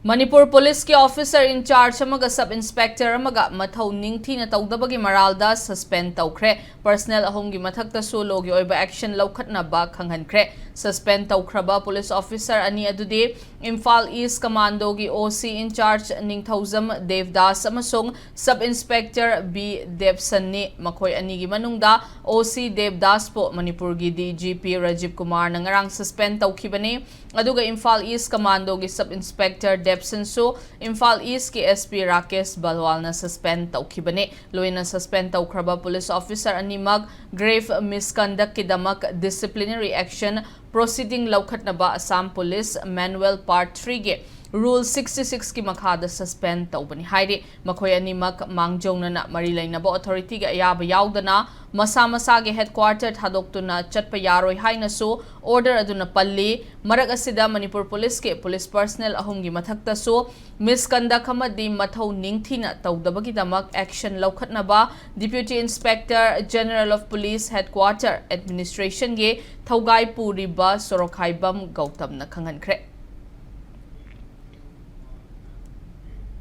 Manipur Police ki officer in charge amaga sub inspector amaga mathau ningthina tawdabagi maralda suspend tawkhre personnel ahom gi mathakta su logi oiba action lawkhatna ba khanghankre suspend tawkhraba police officer ani adude Imphal East Commando gi OC in charge Ningthauzam Devdas amasung sub inspector B Debsan ni makhoi ani gi manungda OC Devdas po Manipur gi DGP Rajiv Kumar nangarang suspend tawkhibani aduga Imphal East Commando gi sub inspector Debsan su Imphal East ki SP Rakesh Balwal na suspend tawkhibani loina suspend tawkhraba police officer ani mag grave misconduct ki damak disciplinary action proceeding lawkhatna ba Assam Police Manual Part 3 ge Rule 66 ki makhada suspend tawbani haide makhoi ani mak mangjongna na mari laina ba authority ga ayaba yaudana masa masa ge headquarter thadoktuna chatpa yaroi haina so order aduna palli marak asida Manipur Police ke police personnel ahum gi mathakta so misconduct amadi mathau ningthina tawdabagi damak action lawkhatna ba Deputy Inspector General of Police Headquarter Administration ge thaugai puri ba Sorokhaibam Gautam na khangankhre